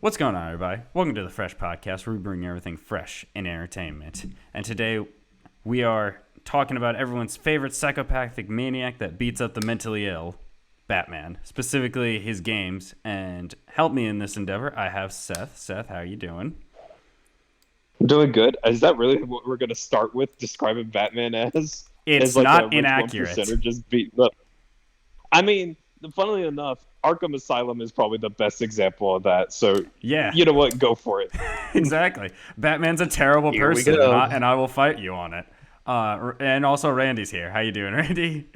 What's going on, everybody? Welcome to the Fresh Podcast, where we bring everything fresh in entertainment. And today, we are talking about everyone's favorite psychopathic maniac that beats up the mentally ill, Batman. Specifically, his games. And help me in this endeavor, I have Seth. Seth, how you doing? I'm doing good. Is that really what we're going to start with, describing Batman as? It's as like not a rich inaccurate. 1%er just beating up. I mean, funnily enough, Arkham Asylum is probably the best example of that. So, Yeah. You know what? Go for it. Exactly. Batman's a terrible Here we person, go. and I will fight you on it. And also, Randy's here. How you doing, Randy?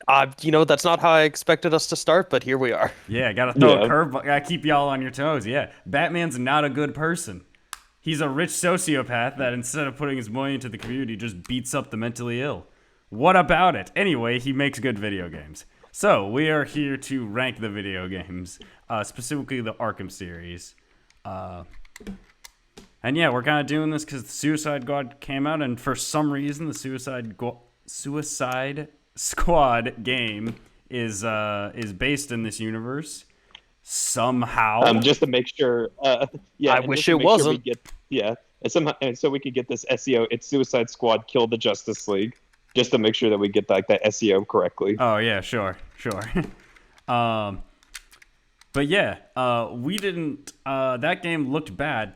That's not how I expected us to start, but here we are. Yeah, gotta throw a Yeah. curve. Gotta keep y'all on your toes. Yeah, Batman's not a good person. He's a rich sociopath that instead of putting his money into the community, just beats up the mentally ill. What about it? Anyway, he makes good video games. So, we are here to rank the video games, specifically the Arkham series. And yeah, we're kind of doing this because the Suicide Squad came out, and for some reason, the Suicide Squad game is based in this universe somehow. Just to make sure. Yeah, I and wish just to it make sure wasn't. and so we could get this SEO. It's Suicide Squad Kill the Justice League. Just to make sure that we get that SEO correctly. Oh yeah, sure. But yeah, we didn't. That game looked bad,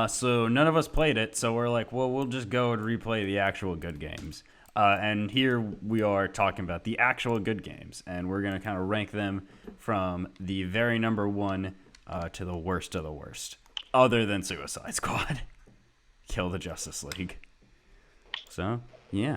so none of us played it. So we're like, well, we'll just go and replay the actual good games. And here we are talking about the actual good games, and we're gonna kind of rank them from the very number one to the worst of the worst, other than Suicide Squad, Kill the Justice League. So yeah.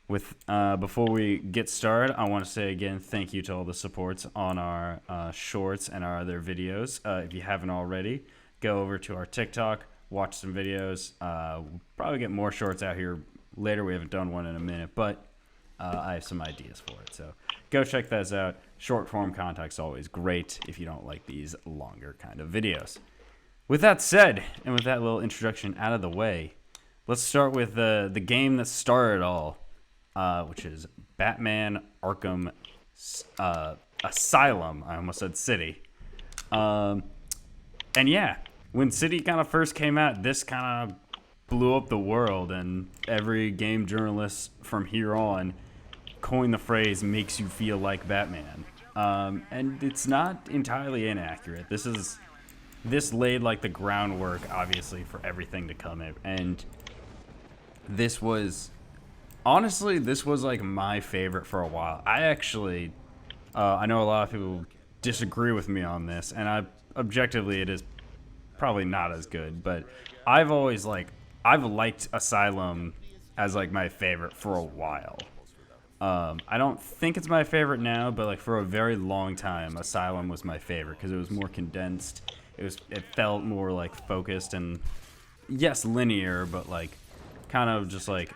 Before we get started, I want to say again thank you to all the supports on our shorts and our other videos. If you haven't already, go over to our TikTok, watch some videos. We'll probably get more shorts out here later. We haven't done one in a minute, but I have some ideas for it. So go check those out. Short form content's always great if you don't like these longer kind of videos. With that said, and with that little introduction out of the way, let's start with the game that started it all. Which is Batman Arkham Asylum. I almost said City. And yeah, when City kind of first came out, this kind of blew up the world, and every game journalist from here on coined the phrase "makes you feel like Batman." And it's not entirely inaccurate. This laid like the groundwork, obviously, for everything to come in, and this was. Honestly, this was like my favorite for a while. I actually, I know a lot of people disagree with me on this, and objectively it is probably not as good. But I've liked Asylum as like my favorite for a while. I don't think it's my favorite now, but like for a very long time, Asylum was my favorite because it was more condensed. It felt more like focused and yes, linear, but like kind of just like.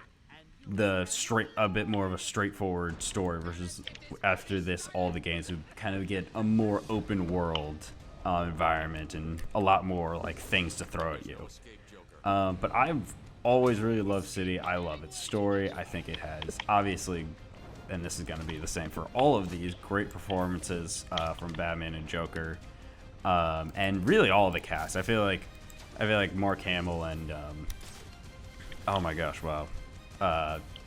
A bit more of a straightforward story versus after this, all the games would kind of get a more open world environment and a lot more like things to throw at you. But I've always really loved City. I love its story. I think it has obviously, and this is going to be the same for all of these, great performances from Batman and Joker, and really all of the cast. I feel like Mark Hamill and oh my gosh, wow.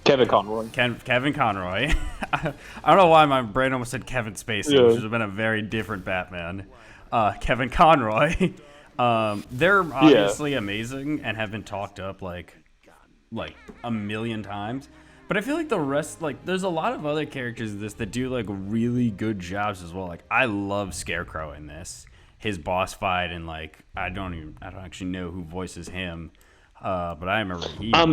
Kevin Conroy. Kevin Conroy. I don't know why my brain almost said Kevin Spacey, which would have been a very different Batman. Kevin Conroy. They're obviously amazing and have been talked up like a million times. But I feel like the rest, like, there's a lot of other characters in this that do like really good jobs as well. Like, I love Scarecrow in this. His boss fight, and like I don't actually know who voices him. But I remember he. I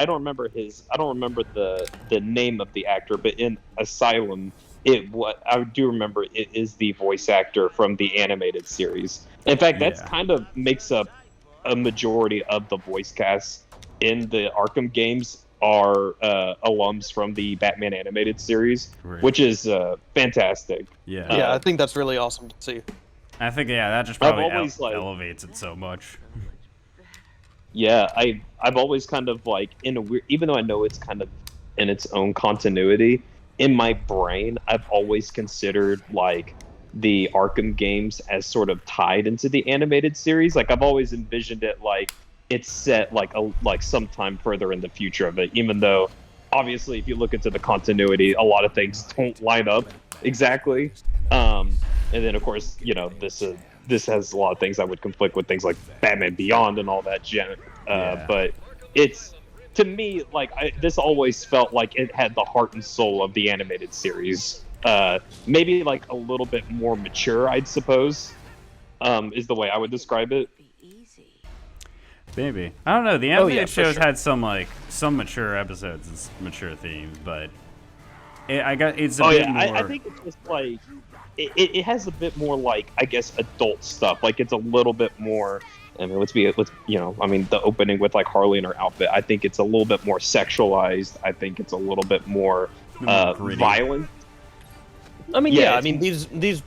don't remember the name of the actor, but in Asylum, I do remember it is the voice actor from the animated series. In fact, that's kind of makes up a majority of the voice cast in the Arkham games are alums from the Batman animated series, which is fantastic. Yeah, I think that's really awesome to see. I think that just probably elevates it so much. Yeah, I've always kind of like in a weird, even though I know it's kind of in its own continuity, in my brain I've always considered like the Arkham games as sort of tied into the animated series. Like I've always envisioned it like it's set like sometime further in the future of it, even though obviously if you look into the continuity, a lot of things don't line up exactly. And then of course, this has a lot of things that would conflict with things like Batman Beyond and all that Yeah. but it's to me like this always felt like it had the heart and soul of the animated series. Maybe like a little bit more mature, I'd suppose, is the way I would describe it. Maybe. I don't know. The animated for shows sure. had some mature episodes and mature themes, but it's a Oh bit yeah, more. I think it's just like it has a bit more like I guess adult stuff. Like it's a little bit more. I mean, let's I mean, the opening with like Harley in her outfit. I think it's a little bit more sexualized. I think it's a little bit more gritty. violent. I mean, Yeah, yeah. I mean, these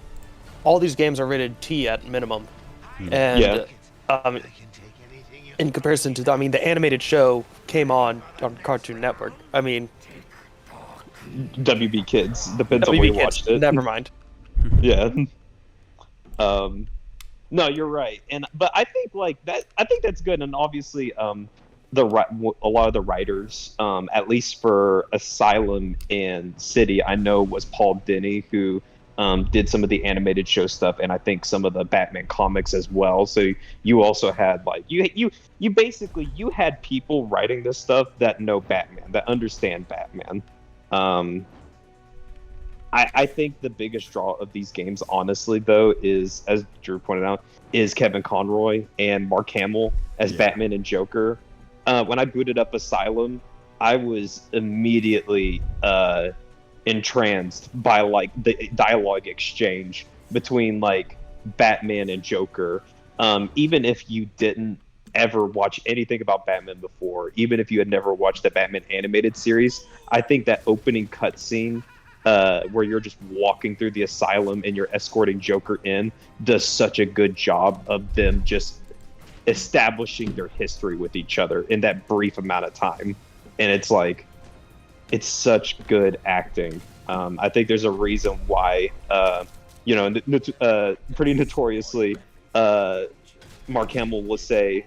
all these games are rated T at minimum, and Yeah. um, in comparison to, I mean, the animated show came on Cartoon Network. I mean, WB Kids depends on where you WB Kids. watched it. Never mind. Yeah. No, you're right, but I think like that. I think that's good, and obviously, a lot of the writers, at least for Asylum and City, I know was Paul Dini, who did some of the animated show stuff, and I think some of the Batman comics as well. So you also had like you basically you had people writing this stuff that know Batman, that understand Batman. I think the biggest draw of these games, honestly, though, is, as Drew pointed out, is Kevin Conroy and Mark Hamill as Batman and Joker. When I booted up Asylum, I was immediately entranced by like the dialogue exchange between like Batman and Joker. Even if you didn't ever watch anything about Batman before, even if you had never watched the Batman animated series, I think that opening cutscene where you're just walking through the asylum and you're escorting Joker in does such a good job of them just establishing their history with each other in that brief amount of time. And it's like, it's such good acting. I think there's a reason why, pretty notoriously, Mark Hamill will say,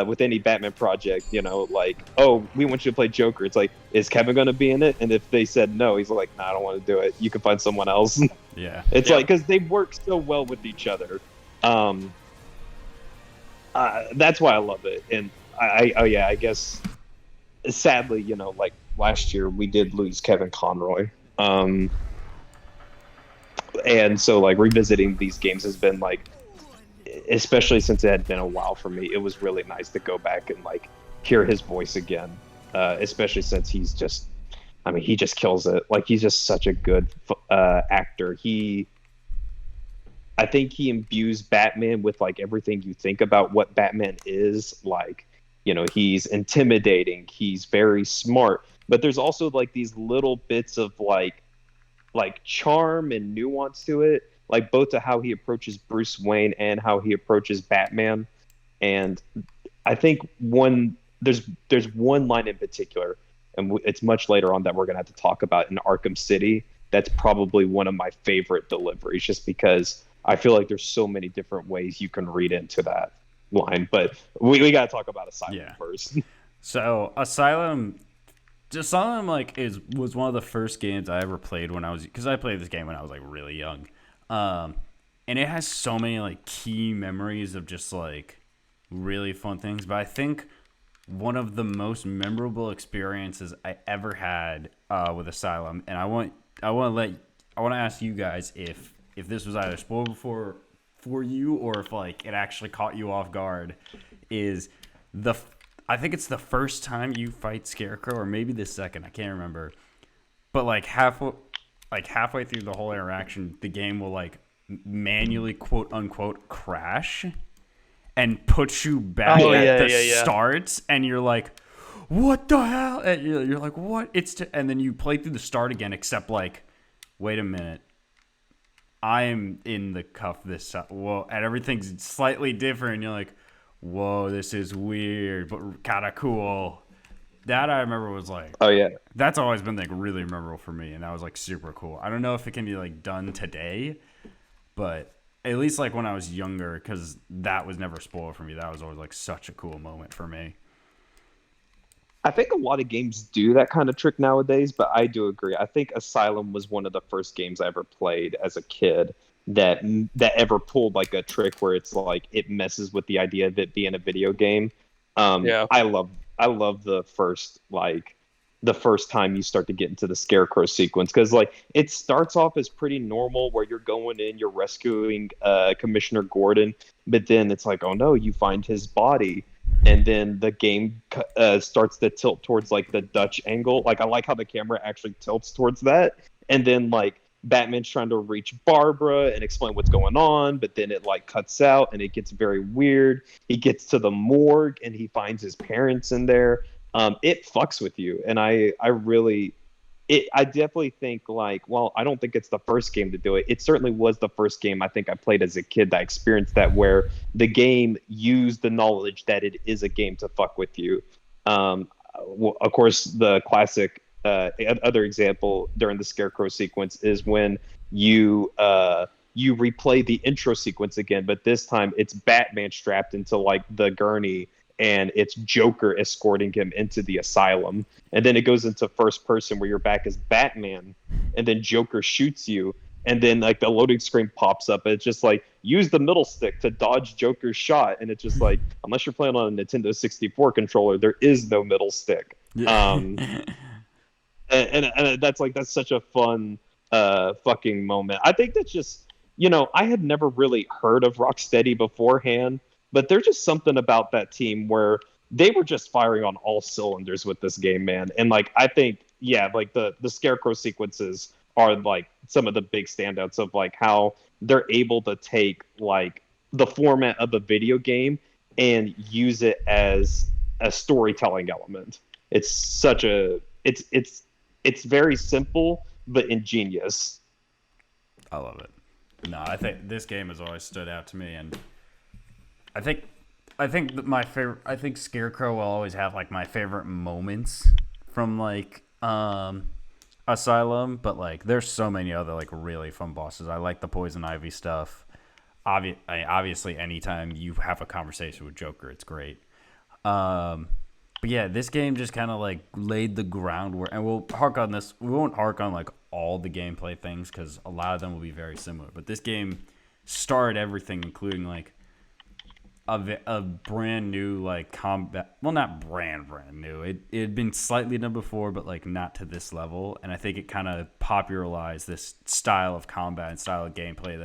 with any Batman project, like, oh, we want you to play Joker. It's like, is Kevin going to be in it? And if they said no, he's like, nah, I don't want to do it. You can find someone else. Yeah. It's like, because they work so well with each other. That's why I love it. And I guess, sadly, like last year we did lose Kevin Conroy. And so like revisiting these games has been like, especially since it had been a while for me, it was really nice to go back and like hear his voice again, especially since he just kills it. Like he's just such a good actor. I think he imbues Batman with like everything you think about what Batman is. Like, he's intimidating, he's very smart, but there's also like these little bits of like charm and nuance to it, like both to how he approaches Bruce Wayne and how he approaches Batman. And I think there's one line in particular, and it's much later on that we're going to have to talk about in Arkham City. That's probably one of my favorite deliveries, just because I feel like there's so many different ways you can read into that line. But we got to talk about Asylum first. So Asylum like was one of the first games I ever played because I played this game when I was like really young. And it has so many like key memories of just like really fun things. But I think one of the most memorable experiences I ever had with Asylum, and I want to ask you guys if this was either spoiled before for you or if like it actually caught you off guard, is I think it's the first time you fight Scarecrow, or maybe the second, I can't remember. But like halfway through the whole interaction, the game will like manually quote unquote crash and put you back at the start, and you're like, what the hell? And you're like, what? And then you play through the start again, except like, wait a minute, I am in the cuff this time. Whoa, and everything's slightly different. And you're like, whoa, this is weird, but kind of cool. That I remember was like, Oh yeah, that's always been like really memorable for me, and that was like super cool. I don't know if it can be like done today, But at least like when I was younger, because that was never spoiled for me. That was always like such a cool moment for me. I think a lot of games do that kind of trick nowadays, but I do agree. I think Asylum was one of the first games I ever played as a kid that ever pulled like a trick where it's like it messes with the idea of it being a video game. Yeah. I love the first time you start to get into the Scarecrow sequence, because like it starts off as pretty normal where you're going in, you're rescuing Commissioner Gordon, but then it's like, oh no, you find his body, and then the game starts to tilt towards like the Dutch angle. Like I like how the camera actually tilts towards that, and then like Batman's trying to reach Barbara and explain what's going on, but then it like cuts out and it gets very weird. He gets to the morgue and he finds his parents in there. It fucks with you, and I definitely think like, well, I don't think it's the first game to do it. It certainly was the first game I think I played as a kid that experienced that, where the game used the knowledge that it is a game to fuck with you. Well, of course, the classic other example during the Scarecrow sequence is when you replay the intro sequence again, but this time it's Batman strapped into like the gurney, and it's Joker escorting him into the asylum. And then it goes into first person where you're back as Batman, and then Joker shoots you, and then like the loading screen pops up, and it's just like, use the middle stick to dodge Joker's shot, and it's just like, unless you're playing on a Nintendo 64 controller, there is no middle stick. Yeah. And that's such a fun fucking moment. I think that's just, I had never really heard of Rocksteady beforehand, but there's just something about that team where they were just firing on all cylinders with this game, man. And like I think, yeah, like the Scarecrow sequences are like some of the big standouts of like how they're able to take like the format of a video game and use it as a storytelling element. It's such a it's very simple but ingenious. I love it. No, I think this game has always stood out to me, and I think that my favorite. I think Scarecrow will always have like my favorite moments from like Asylum, but like there's so many other like really fun bosses. I like the Poison Ivy stuff. Obviously, anytime you have a conversation with Joker, it's great. But yeah, this game just kind of like laid the groundwork, and we'll hark on this. We won't hark on like all the gameplay things because a lot of them will be very similar. But this game started everything, including like a brand new like combat. Well, not brand new. It had been slightly done before, but like not to this level. And I think it kind of popularized this style of combat and style of gameplay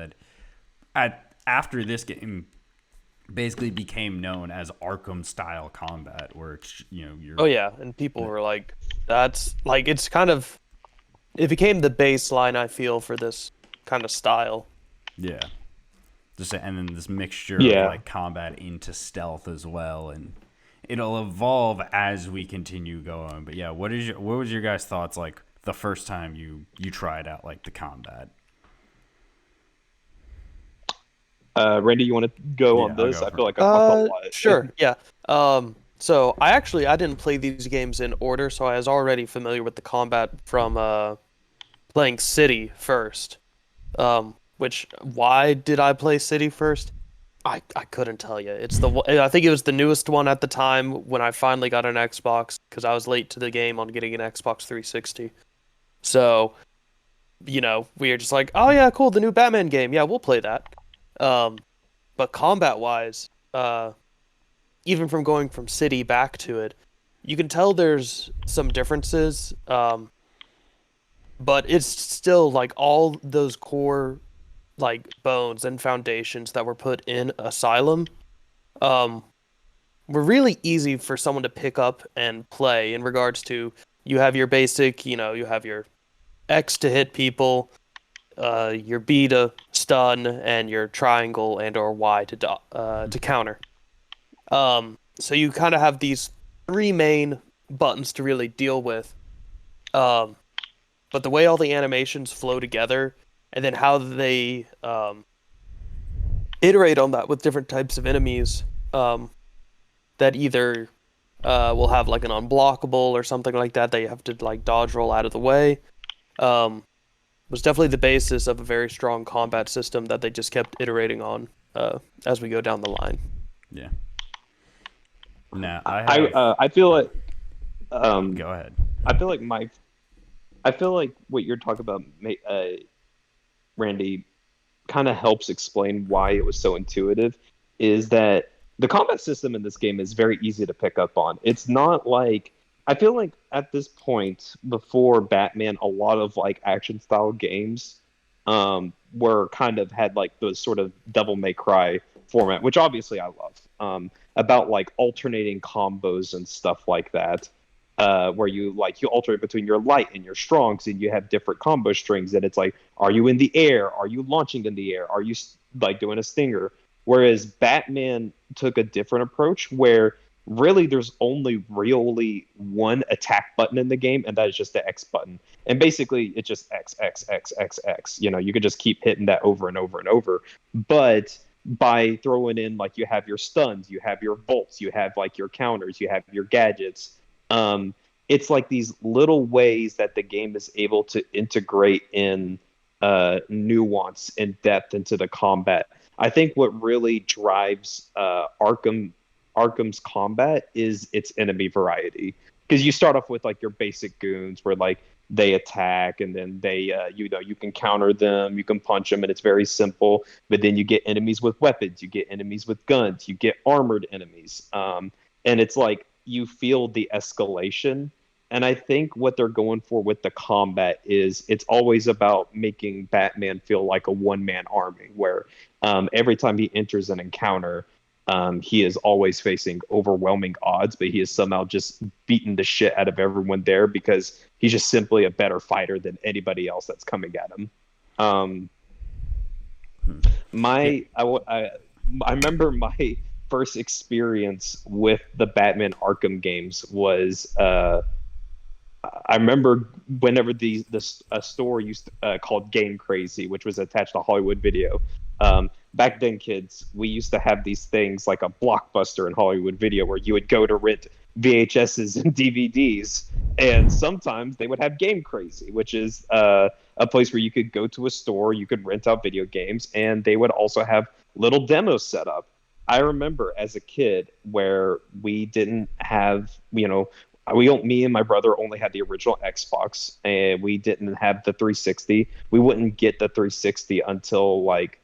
that after this game basically became known as Arkham style combat, where it's, you're. Oh yeah, and people were like, that's like, it became the baseline, I feel, for this kind of style. Yeah. And then this mixture Yeah. of like combat into stealth as well, and it'll evolve as we continue going. But yeah, what was your guys' thoughts like the first time you tried out like the combat? Randy, you want to go on I'll this? go I for feel it. like I talked a lot. Sure, yeah. So I didn't play these games in order, so I was already familiar with the combat from playing City first. Why did I play City first? I couldn't tell you. I think it was the newest one at the time when I finally got an Xbox, because I was late to the game on getting an Xbox 360. So, we were just like, oh yeah, cool, the new Batman game. Yeah, we'll play that. But combat-wise, even from going from City back to it, you can tell there's some differences, but it's still like all those core like bones and foundations that were put in Asylum were really easy for someone to pick up and play, in regards to, you have your basic, you have your X to hit people, your B to stun, and your triangle and or Y to counter. So you kind of have these three main buttons to really deal with. But the way all the animations flow together, and then how they iterate on that with different types of enemies, that either will have like an unblockable or something like that you have to like dodge roll out of the way. was definitely the basis of a very strong combat system that they just kept iterating on as we go down the line. Yeah. Now I have. I feel like Go ahead. I feel like I feel like what you're talking about, Randy, kind of helps explain why it was so intuitive. Is that the combat system in this game is very easy to pick up on. It's not like I feel like at this point before Batman, a lot of like action style games were kind of had like the sort of Devil May Cry format, which obviously I love. About like alternating combos and stuff like that, where you alternate between your light and your strongs, and you have different combo strings. And it's like, are you in the air? Are you launching in the air? Are you like doing a stinger? Whereas Batman took a different approach, where really there's only really one attack button in the game, and that is just the X button. And basically, it's just X, X, X, X, X. You know, you could just keep hitting that over and over and over. But by throwing in, like, you have your stuns, you have your bolts, you have like your counters, you have your gadgets. It's like these little ways that the game is able to integrate in nuance and depth into the combat. I think what really drives Arkham's combat is its enemy variety, because you start off with like your basic goons where like they attack, and then they you can counter them, you can punch them, and it's very simple. But then you get enemies with weapons, you get enemies with guns, you get armored enemies, and it's like you feel the escalation. And I think what they're going for with the combat is it's always about making Batman feel like a one-man army, where every time he enters an encounter, he is always facing overwhelming odds, but he is somehow just beating the shit out of everyone there because he's just simply a better fighter than anybody else that's coming at him. I remember my first experience with the Batman Arkham games was I remember whenever a store used called Game Crazy, which was attached to Hollywood Video. Back then, kids, we used to have these things like a Blockbuster in Hollywood Video, where you would go to rent VHSs and DVDs, and sometimes they would have Game Crazy, which is a place where you could go to a store, you could rent out video games, and they would also have little demos set up. I remember as a kid where we didn't have, me and my brother only had the original Xbox, and we didn't have the 360. We wouldn't get the 360 until like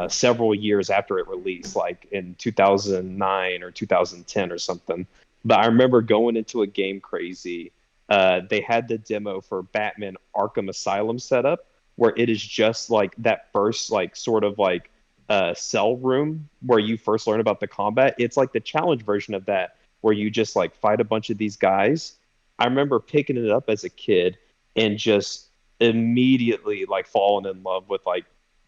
several years after it released, like in 2009 or 2010 or something. But I remember going into a Game Crazy. They had the demo for Batman Arkham Asylum set up, where it is just like that first like sort of like cell room where you first learn about the combat. It's like the challenge version of that, where you just like fight a bunch of these guys. I remember picking it up as a kid and just immediately like falling in love with like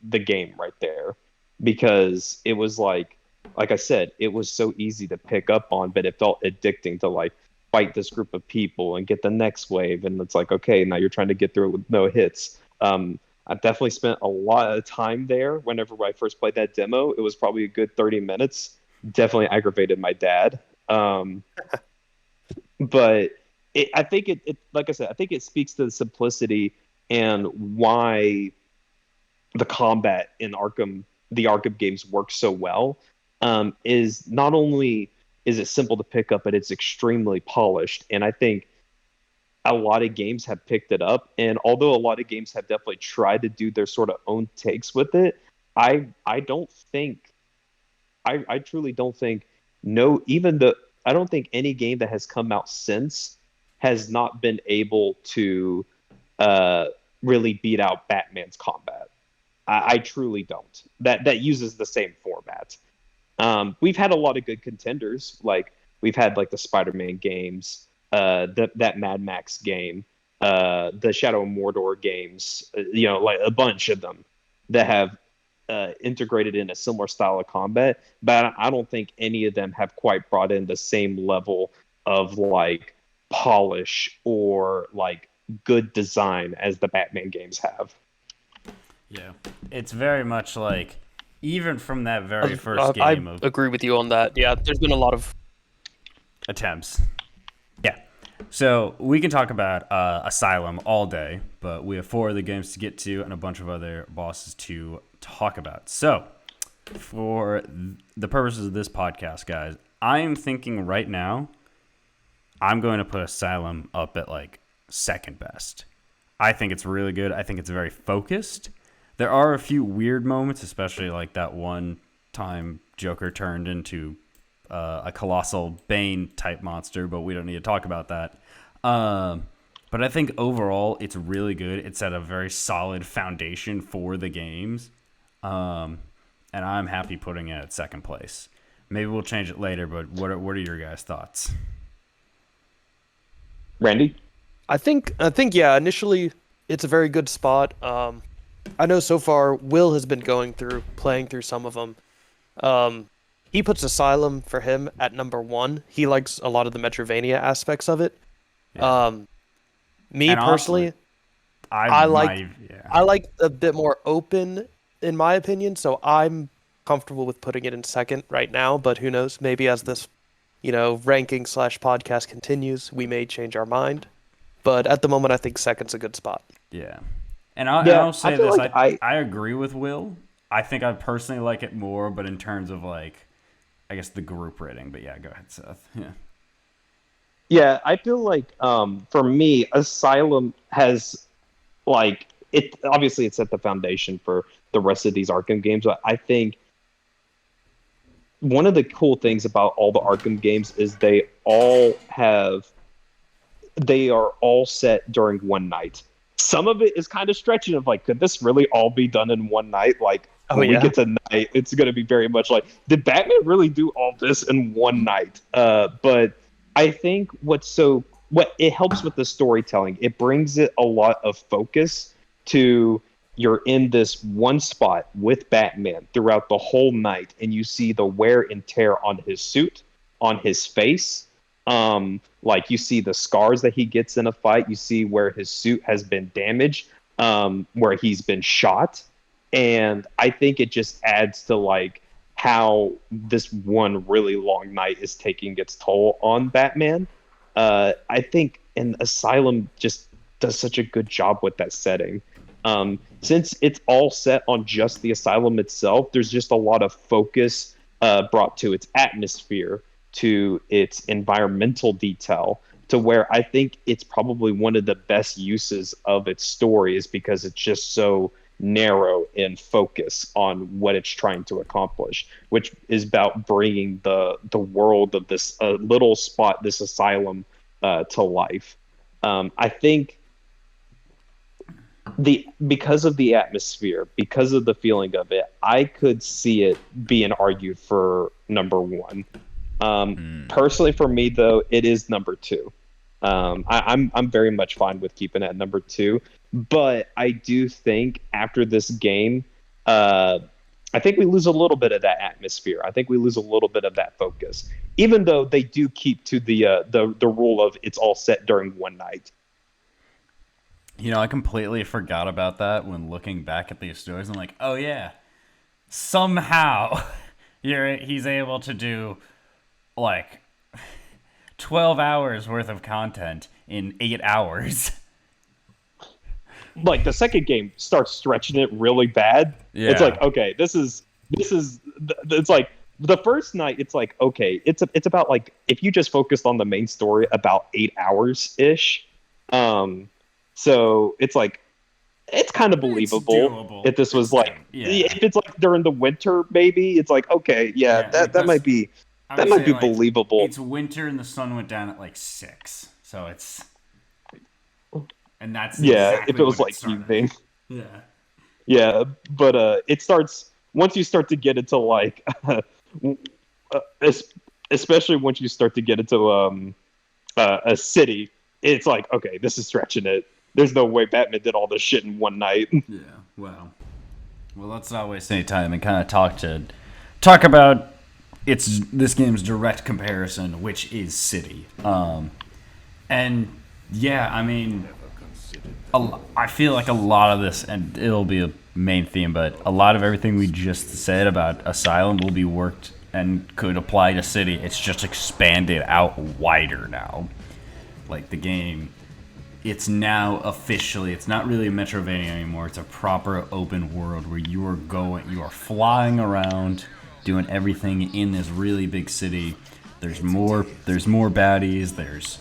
the game right there, because it was like I said, it was so easy to pick up on, but it felt addicting to like fight this group of people and get the next wave. And it's like, okay, now you're trying to get through it with no hits. I definitely spent a lot of time there. Whenever I first played that demo, it was probably a good 30 minutes. Definitely aggravated my dad. But I think it, like I said, I think it speaks to the simplicity and why the combat in the Arkham games work so well. Is not only is it simple to pick up, but it's extremely polished. And I think a lot of games have picked it up. And although a lot of games have definitely tried to do their sort of own takes with it, I truly don't think I don't think any game that has come out since has not been able to really beat out Batman's combat. I truly don't. That uses the same format. We've had a lot of good contenders. Like we've had like the Spider-Man games, that Mad Max game, the Shadow of Mordor games. Like a bunch of them that have integrated in a similar style of combat. But I don't think any of them have quite brought in the same level of like polish or like good design as the Batman games have. Yeah, it's very much like, even from that very first I game of agree with you on that. Yeah, there's been a lot of attempts. Yeah. So we can talk about Asylum all day, but we have 4 of the games to get to and a bunch of other bosses to talk about. So for the purposes of this podcast, guys, I am thinking right now I'm going to put Asylum up at like second best. I think it's really good. I think it's very focused. There are a few weird moments, especially like that one time Joker turned into a colossal Bane type monster, but we don't need to talk about that. But I think overall it's really good. It's at a very solid foundation for the games. And I'm happy putting it at second place. Maybe we'll change it later, but what are your guys' thoughts? Randy? I think yeah, initially it's a very good spot. I know so far Will has been playing through some of them. He puts Asylum for him at number 1. He likes a lot of the Metroidvania aspects of it. Yeah. Me And personally, honestly, I like a bit more open, in my opinion. So I'm comfortable with putting it in second right now. But who knows? Maybe as this, ranking / podcast continues, we may change our mind. But at the moment, I think second's a good spot. Yeah. And I'll say I feel this. like I agree with Will. I think I personally like it more, but in terms of like, I guess the group rating. But yeah, go ahead, Seth. Yeah. Yeah, I feel like for me, Asylum has like it. Obviously, it set the foundation for the rest of these Arkham games. But I think one of the cool things about all the Arkham games is they are all set during one night. Some of it is kind of stretching of like, could this really all be done in one night? Like when we get to night, it's going to be very much like, did Batman really do all this in one night? But I think what it helps with the storytelling. It brings it a lot of focus to you're in this one spot with Batman throughout the whole night, and you see the wear and tear on his suit, on his face. Like you see the scars that he gets in a fight. You see where his suit has been damaged, where he's been shot. And I think it just adds to like how this one really long night is taking its toll on Batman. I think an Asylum just does such a good job with that setting. Since it's all set on just the Asylum itself, there's just a lot of focus brought to its atmosphere, to its environmental detail, to where I think it's probably one of the best uses of its story is because it's just so narrow in focus on what it's trying to accomplish, which is about bringing the world of this little spot, this Asylum, to life. I think because of the atmosphere, because of the feeling of it, I could see it being argued for number 1. Personally, for me though, it is number 2. I'm very much fine with keeping it at number 2, but I do think after this game, I think we lose a little bit of that atmosphere. I think we lose a little bit of that focus, even though they do keep to the rule of it's all set during one night. I completely forgot about that when looking back at these stories. I'm like, oh yeah, somehow he's able to do like 12 hours worth of content in 8 hours. Like the second game starts stretching it really bad. Yeah. It's like, okay, this is it's like the first night it's like, okay, it's about like if you just focused on the main story about 8 hours ish. So it's like it's kind of believable if this was like if it's like during the winter maybe it's like okay, that might be like, believable. It's winter and the sun went down at like 6. So it's and that's exactly if it was like evening. Yeah, but it starts once you start to get into like especially once you start to get into a city, it's like okay, this is stretching it. There's no way Batman did all this shit in one night. Yeah, well, let's not waste any time and kind of talk about this game's direct comparison, which is City. And yeah, I mean, I feel like a lot of this, and it'll be a main theme, but a lot of everything we just said about Asylum will be worked and could apply to City. It's just expanded out wider now. like the game, it's now officially, it's not really a Metrovania anymore. It's a proper open world where you are flying around, doing everything in this really big city. There's more baddies. There's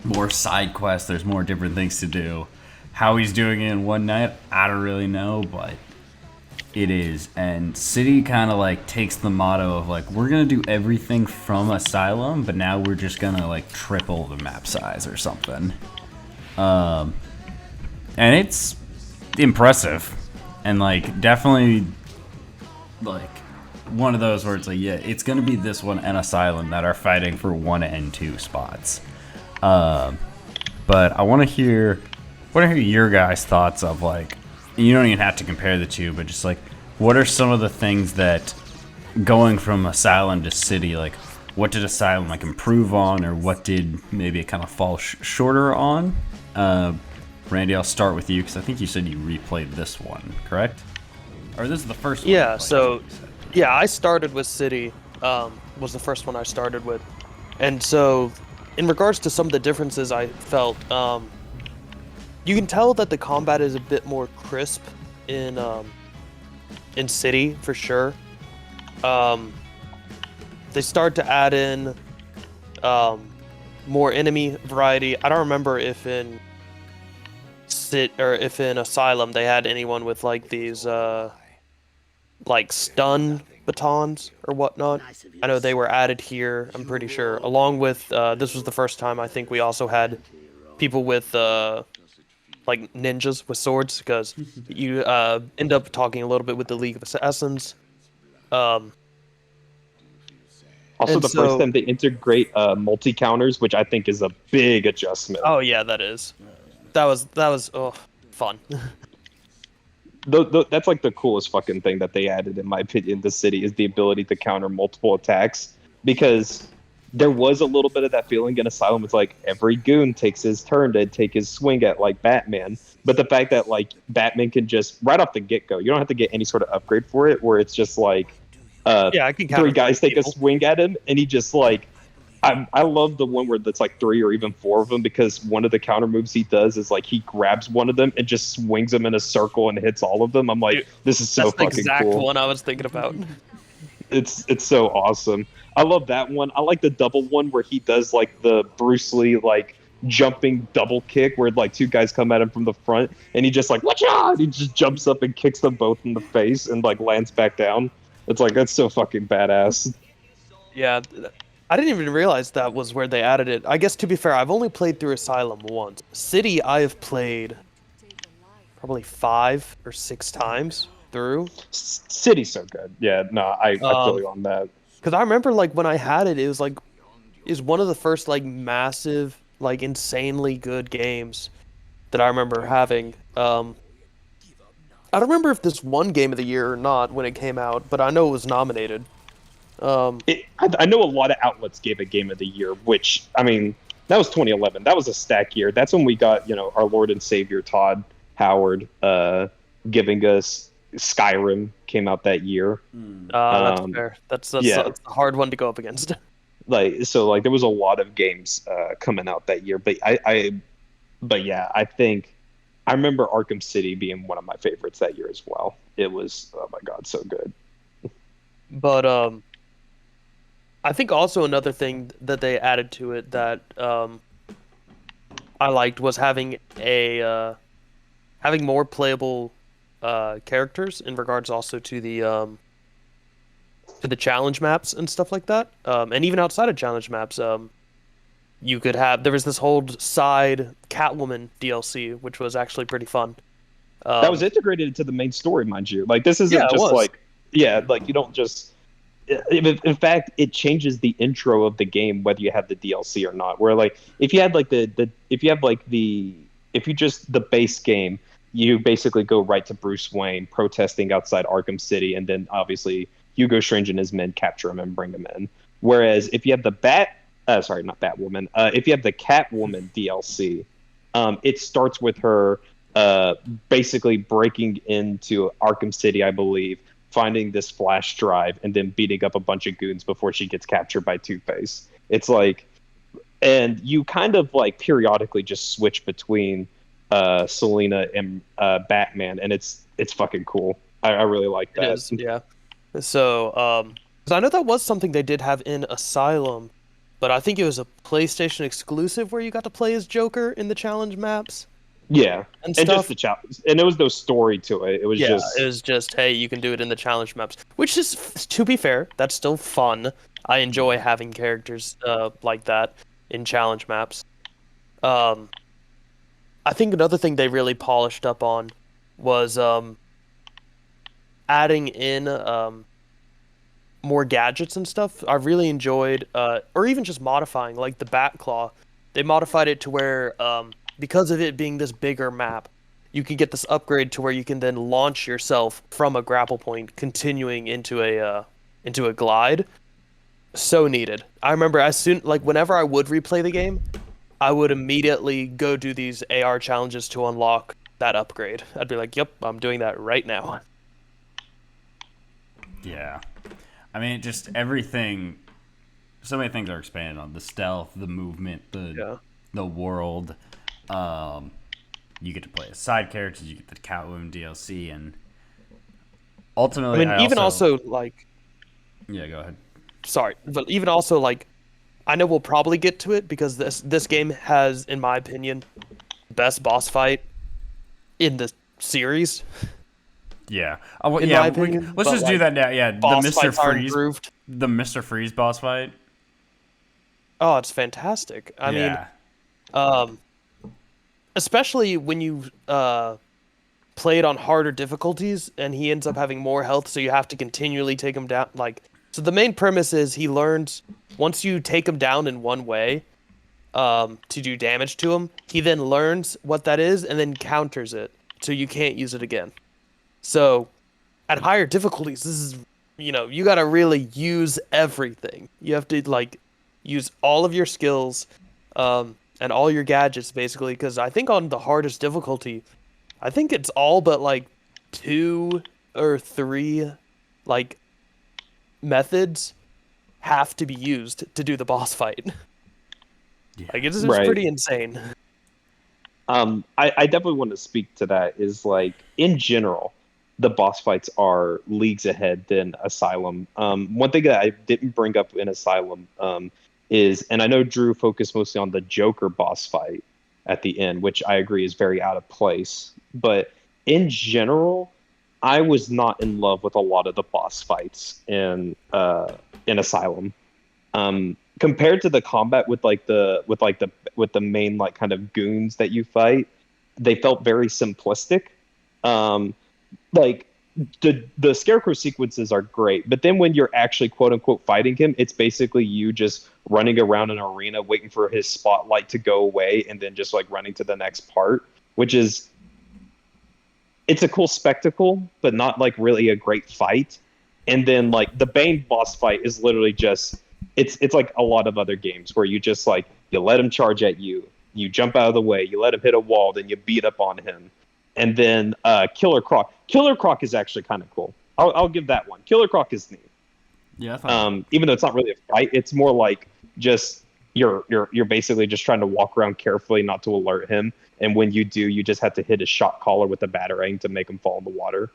more side quests. There's more different things to do. How he's doing it in one night, I don't really know, but it is. And City kind of like takes the motto of like, we're gonna do everything from Asylum, but now we're just gonna like triple the map size or something. And it's impressive, and like definitely like one of those where it's like, yeah, it's gonna be this one and Asylum that are fighting for 1 and 2 spots. But I want to hear your guys' thoughts of like, you don't even have to compare the two, but just like, what are some of the things that going from Asylum to City, like what did Asylum like improve on, or what did maybe it kind of fall shorter on? Randy, I'll start with you because I think you said you replayed this one, correct? Or this is the first one? Yeah, so yeah, I started with City, was the first one I started with. And so in regards to some of the differences I felt, you can tell that the combat is a bit more crisp in City for sure. They start to add in more enemy variety. I don't remember if in Asylum they had anyone with like these like stun batons or whatnot. I know they were added here, I'm pretty sure. Along with this was the first time I think we also had people with like ninjas with swords, because you end up talking a little bit with the League of Assassins. Also, the first time they integrate multi-counters, which I think is a big adjustment. Oh yeah, that was fun. That's like the coolest fucking thing that they added, in my opinion. The City is the ability to counter multiple attacks, because there was a little bit of that feeling in Asylum. It's like every goon takes his turn to take his swing at like Batman, but the fact that like Batman can just right off the get-go, you don't have to get any sort of upgrade for it, where it's just like I can three guys take a swing at him, and he just like I love the one where it's like 3 or even 4 of them, because one of the counter moves he does is like he grabs one of them and just swings them in a circle and hits all of them. I'm like, this is so fucking cool. That's the exact one I was thinking about. It's so awesome. I love that one. I like the double one where he does like the Bruce Lee like jumping double kick, where like 2 guys come at him from the front and he just like, watch out! He just jumps up and kicks them both in the face and like lands back down. It's like, that's so fucking badass. Yeah, I didn't even realize that was where they added it. I guess, to be fair, I've only played through Asylum once. City, I have played probably 5 or 6 times through. City's so good. Yeah, no, I feel you on that. Because I remember, like, when I had it, it was one of the first, like, massive, like, insanely good games that I remember having. I don't remember if this won Game of the Year or not when it came out, but I know it was nominated. I know a lot of outlets gave it Game of the Year, which, I mean, that was 2011. That was a stack year. That's when we got, our Lord and Savior Todd Howard giving us Skyrim came out that year. That's fair. That's a hard one to go up against. There was a lot of games coming out that year, but I think I remember Arkham City being one of my favorites that year as well. It was, oh my god, so good. But I think also another thing that they added to it that I liked was having more playable characters in regards also to the challenge maps and stuff like that. And even outside of challenge maps, you could have, there was this whole side Catwoman DLC, which was actually pretty fun. That was integrated into the main story, mind you. Like, this isn't you don't just. In fact, it changes the intro of the game whether you have the DLC or not. Where like if you had like the base game, you basically go right to Bruce Wayne protesting outside Arkham City, and then obviously Hugo Strange and his men capture him and bring him in. Whereas if you have the if you have the Catwoman DLC, it starts with her basically breaking into Arkham City, I believe, finding this flash drive, and then beating up a bunch of goons before she gets captured by Two-Face. It's like, and you kind of like periodically just switch between Selena and Batman, and it's fucking cool. I really like It that. is, yeah. So, 'cause I know that was something they did have in Asylum, but I think it was a PlayStation exclusive where you got to play as Joker in the challenge maps Yeah, and and just stuff. the challenge, and there was no story to it. It was Yeah, it just was just, hey, you can do it in the challenge maps, which is, to be fair, that's still fun. I enjoy having characters like that in challenge maps. Um, I think another thing they really polished up on was adding in more gadgets and stuff. I really enjoyed, or even just modifying, like the Bat Claw. They modified it to where, because of it being this bigger map, you can get this upgrade to where you can then launch yourself from a grapple point, continuing into a glide. So needed. I remember as soon, like whenever I would replay the game, I would immediately go do these AR challenges to unlock that upgrade. I'd be like, "Yep, I'm doing that right now." Yeah. I mean, just everything. So many things are expanded on: the stealth, the movement, Yeah. the world. You get to play as side characters. You get the Catwoman DLC, and I ultimately, mean, I even also also like, yeah. Go ahead. sorry, but even also like, I know we'll probably get to it because this game has, in my opinion, best boss fight in the series, Yeah. Oh, well, in yeah. my opinion. Let's But just do like, that now. Yeah. boss fights are improved. The Mister Freeze boss fight. Oh, it's fantastic. I mean, Yeah. um, especially when you play it on harder difficulties, and he ends up having more health, so you have to continually take him down. Like, so the main premise is he learns once you take him down in one way, to do damage to him, he then learns what that is and then counters it, so you can't use it again. So at higher difficulties, this is, you gotta really use everything. You have to like use all of your skills, and all your gadgets basically. Because I think on the hardest difficulty, I think it's all but like two or three like methods have to be used to do the boss fight. Yeah. Like it's right. pretty insane. I definitely want to speak to that. Is like in general, the boss fights are leagues ahead than Asylum. One thing that I didn't bring up in Asylum is, and I know Drew focused mostly on the Joker boss fight at the end, which I agree is very out of place. But in general, I was not in love with a lot of the boss fights in Asylum. Compared to the combat with the main like kind of goons that you fight, they felt very simplistic. Um, like the scarecrow sequences are great, but then when you're actually quote unquote fighting him, it's basically you just running around an arena waiting for his spotlight to go away and then just like running to the next part, which is it's a cool spectacle, but not like really a great fight. And then like the Bane boss fight is literally just it's like a lot of other games where you just like you let him charge at you, you jump out of the way, you let him hit a wall, then you beat up on him. And then Killer Croc. Killer Croc is actually kind of cool. I'll give that one. Killer Croc is neat. Yeah. I thought Even though it's not really a fight, it's more like just you're basically just trying to walk around carefully, not to alert him. And when you do, you just have to hit his shot caller with a batarang to make him fall in the water.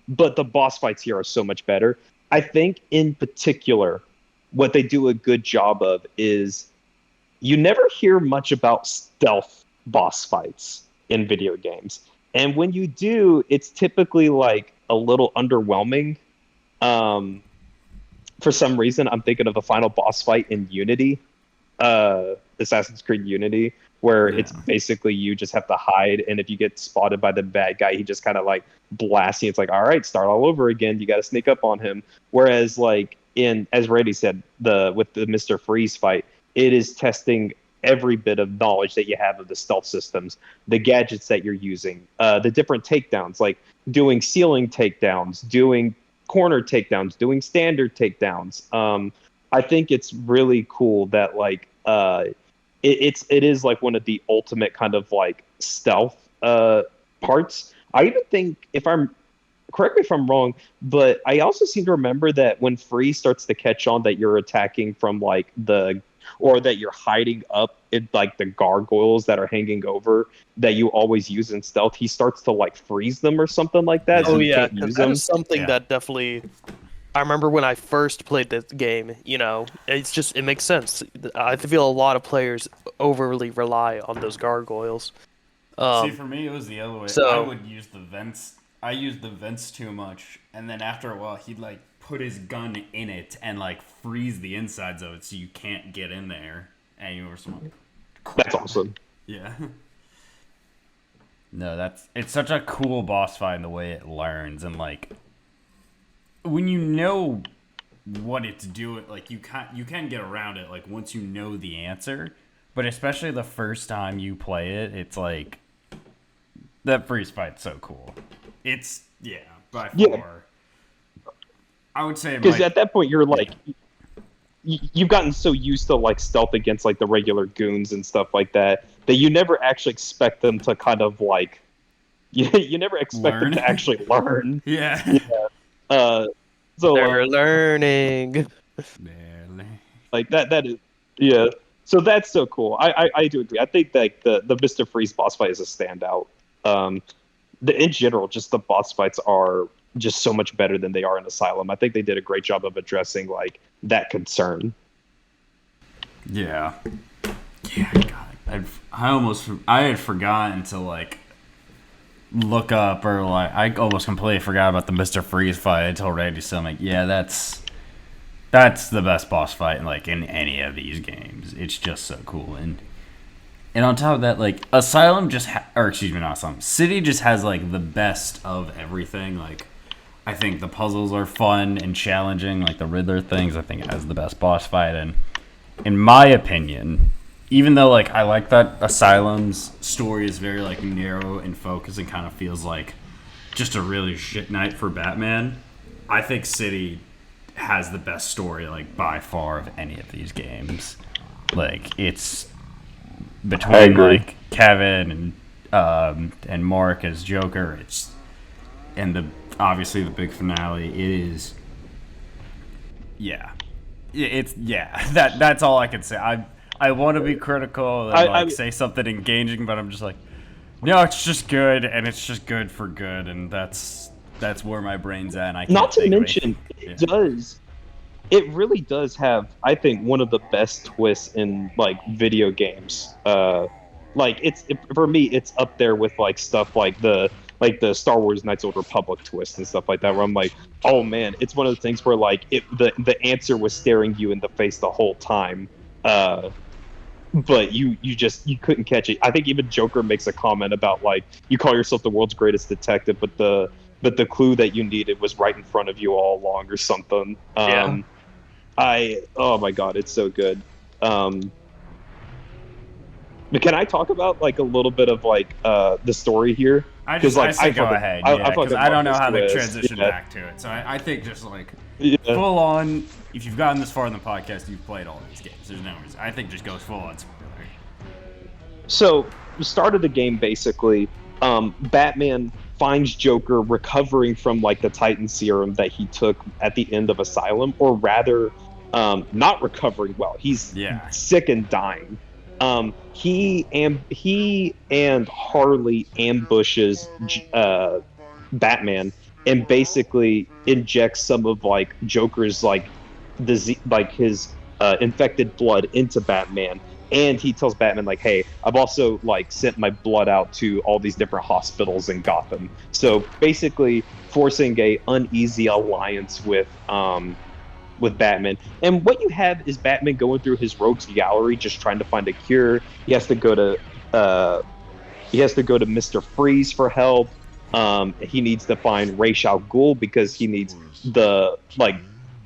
But the boss fights here are so much better. I think in particular, what they do a good job of is you never hear much about stealth boss fights in video games. And when you do, it's typically like a little underwhelming. For some reason, I'm thinking of the final boss fight in Unity, Assassin's Creed Unity, where it's basically you just have to hide, and if you get spotted by the bad guy, he just kind of like blasts you. It's like, all right, start all over again. You got to sneak up on him. Whereas, like in as Randy said, with the Mr. Freeze fight, it is testing every bit of knowledge that you have of the stealth systems, the gadgets that you're using, the different takedowns, like doing ceiling takedowns, doing corner takedowns, doing standard takedowns. I think it's really cool that like it is like one of the ultimate kind of like stealth parts. I even think, if I'm correct me if I'm wrong, but I also seem to remember that when Freeze starts to catch on that you're attacking from like or that you're hiding up in like the gargoyles that are hanging over that you always use in stealth, he starts to like freeze them or something like that, so Oh you yeah, can't 'cause use that them. is something Yeah. that definitely. I remember when I first played this game. It makes sense. I feel a lot of players overly rely on those gargoyles. See, Um, for me, it was the other way. I so would use the vents. I used the vents too much, and then after a while, he'd like put his gun in it and like freeze the insides of it so you can't get in there. And you were just like, That's awesome. yeah. No, it's such a cool boss fight in the way it learns, and like when you know what it's doing, like you can get around it like once you know the answer, but especially the first time you play it, it's like that freeze fight's so cool. It's by far. Yeah. I would say Because at that point you're like you've gotten so used to like stealth against like the regular goons and stuff like that you never actually expect them to kind of like you never expect them Learn. to actually learn. Yeah. So they're learning. like that is yeah. So that's so cool. I do agree. I think like the Mr. Freeze boss fight is a standout. In general, just the boss fights are just so much better than they are in Asylum. I think they did a great job of addressing like that concern. Yeah. Yeah, God. I had forgotten to like look up, or like I almost completely forgot about the Mr. Freeze fight until Randy said, I'm like, yeah, that's the best boss fight in any of these games. It's just so cool. And on top of that, like Asylum or excuse me, not Asylum. City just has like the best of everything. Like I think the puzzles are fun and challenging, like the Riddler things. I think it has the best boss fight, and in my opinion, even though like I like that Asylum's story is very like narrow and focused and kind of feels like just a really shit night for Batman, I think City has the best story like by far of any of these games. Like it's between like Kevin and Mark as Joker, and obviously the big finale. It is, that's all I can say. I want to be critical and say something engaging, but I'm just like, no, it's just good, and it's just good for good, and that's where my brain's at. And I can't Not to take mention, it really does have, I think, one of the best twists in like video games. Like for me, it's up there with like stuff like the Star Wars Knights of the Republic twist and stuff like that, where I'm like, oh man, it's one of the things where like the answer was staring you in the face the whole time, but you couldn't catch it. I think even Joker makes a comment about like, you call yourself the world's greatest detective, but the clue that you needed was right in front of you all along or something. Oh my god, it's so good. But can I talk about like a little bit of like the story here? I say go ahead, because I don't know how to transition back to it. So I think just like full on. If you've gotten this far in the podcast, you've played all these games. There's no reason. I think just goes full on spoiler. So the start of the game, basically, Batman finds Joker recovering from like the Titan serum that he took at the end of Asylum, or rather, not recovering well. He's sick and dying. He and Harley ambushes Batman and basically injects some of like Joker's like disease, like his infected blood into Batman. And he tells Batman like, hey, I've also like sent my blood out to all these different hospitals in Gotham. So basically forcing a uneasy alliance with Batman. And what you have is Batman going through his rogues gallery just trying to find a cure. He has to go to Mr. Freeze for help. He needs to find Ra's al Ghul because he needs the like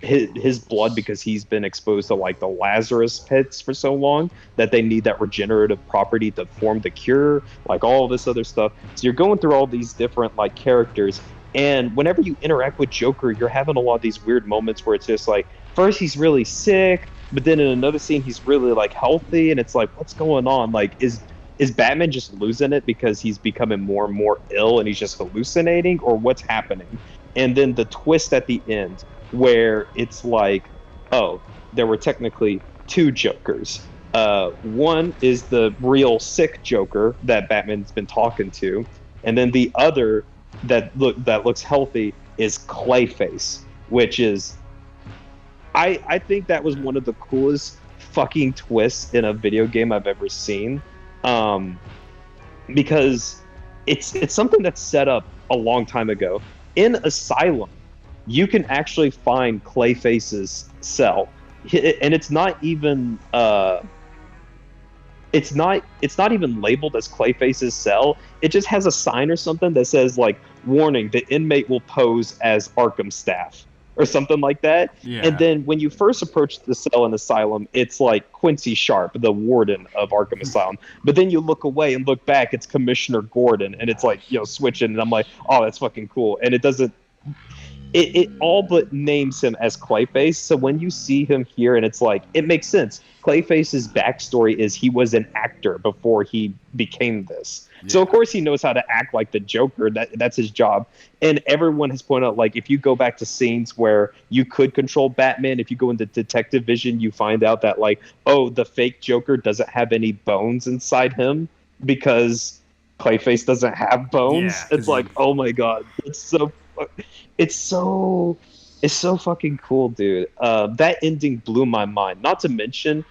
his blood, because he's been exposed to like the Lazarus pits for so long that they need that regenerative property to form the cure, like all this other stuff. So you're going through all these different like characters, and whenever you interact with Joker, you're having a lot of these weird moments where it's just like, first he's really sick, but then in another scene he's really like healthy, and it's like, what's going on? Like, is Batman just losing it because he's becoming more and more ill and he's just hallucinating, or what's happening? and then the twist at the end where it's like, oh, there were technically two Jokers. One is the real sick Joker that Batman's been talking to, and then the other that looks healthy is Clayface, which is I think that was one of the coolest fucking twists in a video game I've ever seen, um, because it's something that's set up a long time ago. In Asylum, you can actually find Clayface's cell, and it's not even labeled as Clayface's cell. It just has a sign or something that says like, warning, the inmate will pose as Arkham staff or something like that. Yeah. And then when you first approach the cell in Asylum, it's like Quincy Sharp, the warden of Arkham Asylum. But then you look away and look back, it's Commissioner Gordon, and it's like, switching, and I'm like, oh, that's fucking cool. And it doesn't it all but names him as Clayface. So when you see him here, and it's like, it makes sense. Clayface's backstory is he was an actor before he became this. Yeah. So of course he knows how to act like the Joker. That's his job. And everyone has pointed out, like, if you go back to scenes where you could control Batman, if you go into detective vision, you find out that, like, oh, the fake Joker doesn't have any bones inside him because Clayface doesn't have bones. Yeah, it's like, oh my god, it's so fucking cool, dude. That ending blew my mind. Not to mention,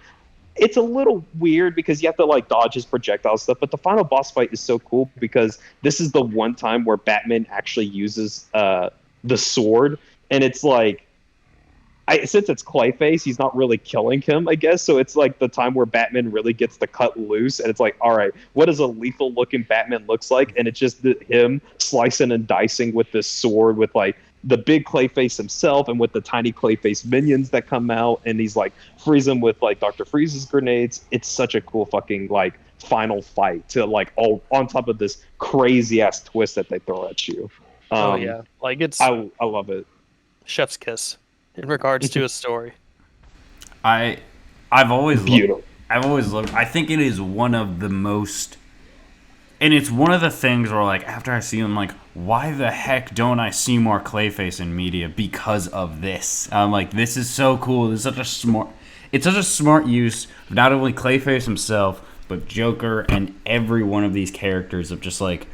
it's a little weird because you have to like dodge his projectile stuff, but the final boss fight is so cool because this is the one time where Batman actually uses the sword, and it's like, since it's Clayface, he's not really killing him, I guess. So it's like the time where Batman really gets to cut loose, and it's like, all right, what does a lethal looking Batman looks like? And it's just him slicing and dicing with this sword with like the big Clayface himself and with the tiny Clayface minions that come out, and he's like freeze him with like Dr. Freeze's grenades. It's such a cool fucking like final fight to like all on top of this crazy ass twist that they throw at you. Oh yeah, like it's I love it. Chef's kiss in regards to a story. I've always loved. I think it is one of the most, and it's one of the things where like after I see him, like, why the heck don't I see more Clayface in media because of this? I'm like, this is so cool. It's such a smart use of not only Clayface himself but Joker and every one of these characters of just like,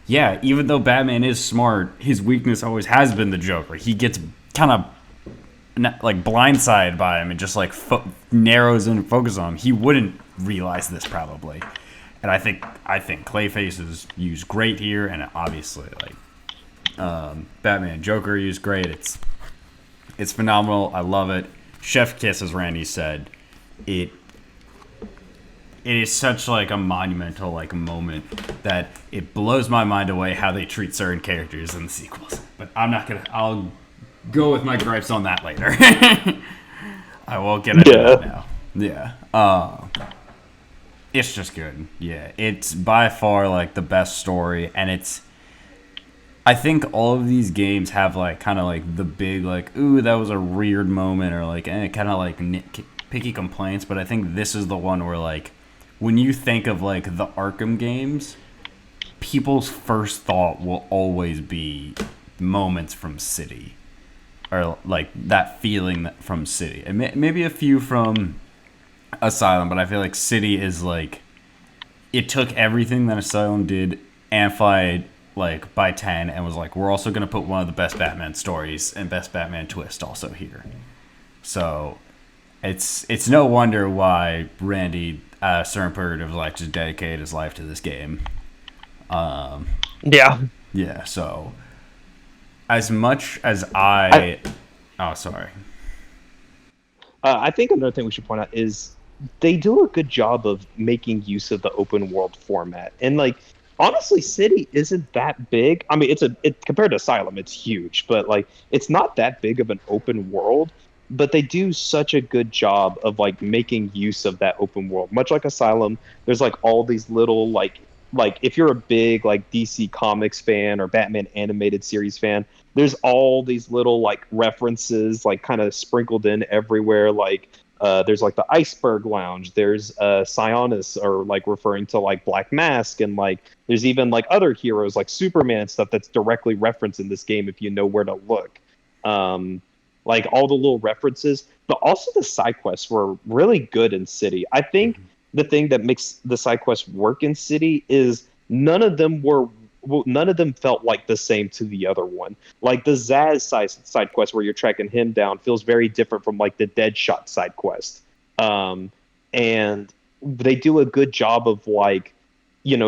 yeah, even though Batman is smart, his weakness always has been the Joker. He gets kind of like blindsided by him and just like narrows in and focuses on him. He wouldn't realize this probably, and I think Clayface is used great here, and obviously like Batman Joker used great. It's phenomenal. I love it. Chef kiss, as Randy said, it is such like a monumental like moment that it blows my mind away how they treat certain characters in the sequels. But I'll go with my gripes on that later. I won't get into that now. Yeah. It's just good. Yeah. It's by far like the best story, and I think all of these games have like kind of like the big like, ooh, that was a weird moment, or like kind of like picky complaints, but I think this is the one where like when you think of like the Arkham games, people's first thought will always be moments from City. Or like that feeling from City, and maybe a few from Asylum, but I feel like City is like, it took everything that Asylum did, amplified like by 10, and was like, we're also gonna put one of the best Batman stories and best Batman twist also here. So it's no wonder why Randy Sternberg was like just dedicated his life to this game. Yeah. So. As much as I think another thing we should point out is they do a good job of making use of the open world format. And like, honestly, City isn't that big. I mean, compared to Asylum, it's huge, but like, it's not that big of an open world. But they do such a good job of like making use of that open world. Much like Asylum, there's like all these little like like if you're a big like DC Comics fan or Batman animated series fan, there's all these little like references like kind of sprinkled in everywhere. Like there's like the Iceberg Lounge, there's Sionis, or like referring to like Black Mask, and like there's even like other heroes like Superman and stuff that's directly referenced in this game if you know where to look. Like all the little references, but also the side quests were really good in City. I think the thing that makes the side quests work in City is none of them felt like the same to the other one. Like the Zaz side quest where you're tracking him down feels very different from like the Deadshot side quest. And they do a good job of like,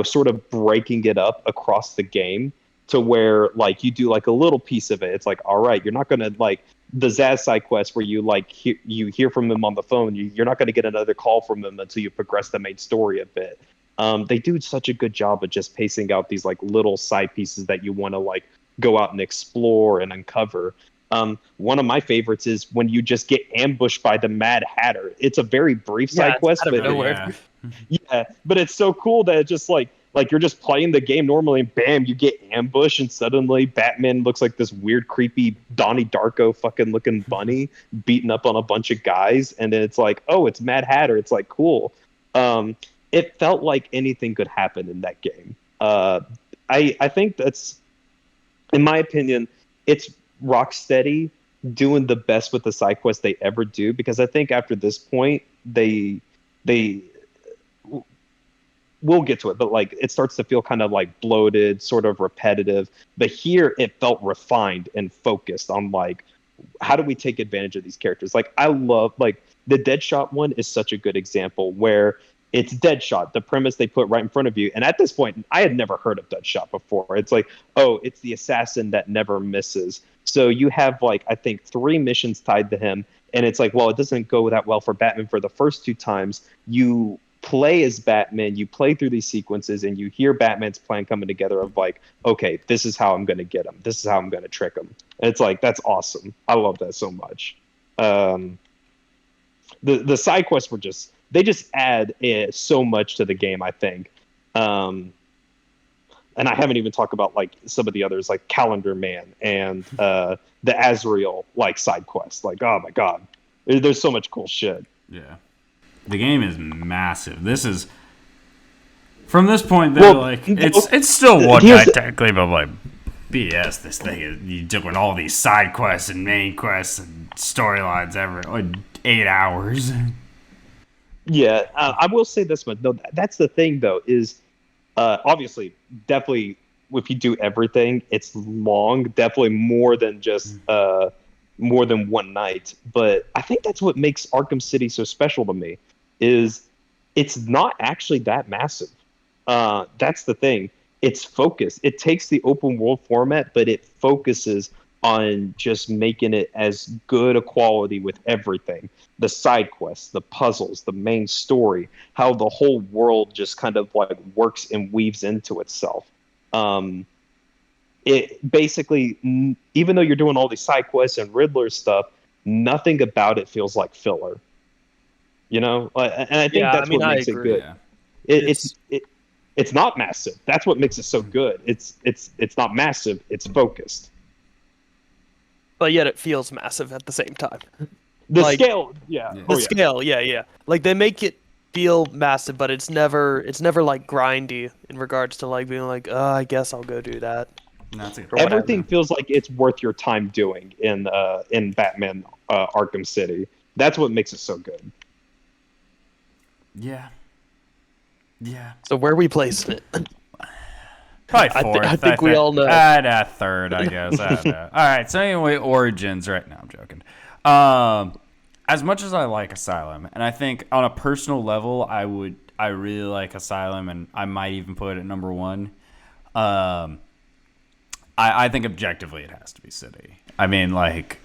sort of breaking it up across the game to where like you do like a little piece of it. It's like, all right, you're not going to like the Zaz side quest where you like you hear from him on the phone. You're not going to get another call from him until you progress the main story a bit. They do such a good job of just pacing out these like little side pieces that you want to like go out and explore and uncover. One of my favorites is when you just get ambushed by the Mad Hatter. It's a very brief side quest, but yeah, but it's so cool that it just like you're just playing the game normally and bam, you get ambushed and suddenly Batman looks like this weird, creepy Donnie Darko fucking looking bunny beating up on a bunch of guys. And then it's like, oh, it's Mad Hatter. It's like, cool. It felt like anything could happen in that game. I think that's, in my opinion, it's Rocksteady doing the best with the side quests they ever do, because I think after this point, we'll get to it, but like it starts to feel kind of like bloated, sort of repetitive. But here it felt refined and focused on like, how do we take advantage of these characters? Like I love like the Deadshot one is such a good example where it's Deadshot, the premise they put right in front of you. And at this point, I had never heard of Deadshot before. It's like, oh, it's the assassin that never misses. So you have like, I think 3 missions tied to him. And it's like, well, it doesn't go that well for Batman for the first 2 times. You play as Batman, you play through these sequences, and you hear Batman's plan coming together of like, okay, this is how I'm going to get him. This is how I'm going to trick him. And it's like, that's awesome. I love that so much. The side quests were just, they just add so much to the game, I think. And I haven't even talked about like some of the others, like Calendar Man and the Azrael like side quests. Like, oh my god, there's so much cool shit. Yeah, the game is massive. This is from this point. They're like, it's still one guy technically, but like BS. This thing is you doing all these side quests and main quests and storylines every like 8 hours. Yeah, I will say this much. No, that's the thing though. Is obviously, definitely, if you do everything, it's long. Definitely more than just more than one night. But I think that's what makes Arkham City so special to me. Is it's not actually that massive. That's the thing. It's focused. It takes the open world format, but it focuses on just making it as good a quality with everything. The side quests, the puzzles, the main story, how the whole world just kind of like works and weaves into itself. It basically, even though you're doing all these side quests and Riddler stuff, nothing about it feels like filler. And I think that's what makes it good. Yeah. It's not massive. That's what makes it so good. It's not massive. It's focused. But yet it feels massive at the same time. The scale, yeah. The scale, yeah. Like they make it feel massive, but it's never like grindy in regards to like being like, I guess I'll go do that. Everything feels like it's worth your time doing in Batman Arkham City. That's what makes it so good. Yeah. So where are we placing it? Probably fourth. I think we all know. I'd third, I guess. I don't know. All right. So anyway, Origins. Right now, I'm joking. As much as I like Asylum, and I think on a personal level, I really like Asylum, and I might even put it at number 1. I think objectively it has to be City. I mean, like,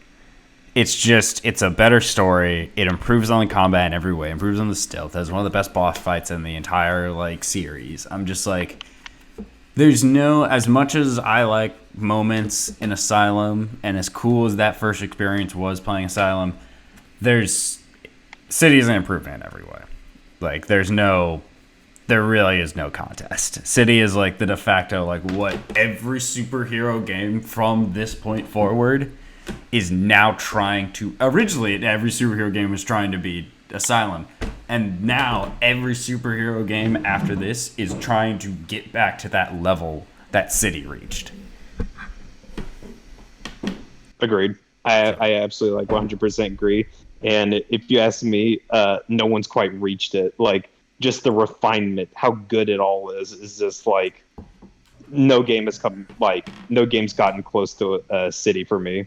it's a better story. It improves on the combat in every way. Improves on the stealth. Has one of the best boss fights in the entire like series. I'm just like, there's no, as much as I like moments in Asylum, and as cool as that first experience was playing Asylum, City is an improvement in every way. Like, there's no there really is no contest. City is like the de facto, like what every superhero game from this point forward is now trying to. Originally, every superhero game was trying to be Asylum, and now every superhero game after this is trying to get back to that level that City reached. Agreed. I absolutely 100% agree. And if you ask me, no one's quite reached it. Like, just the refinement, how good it all is just like no game's gotten close to City for me.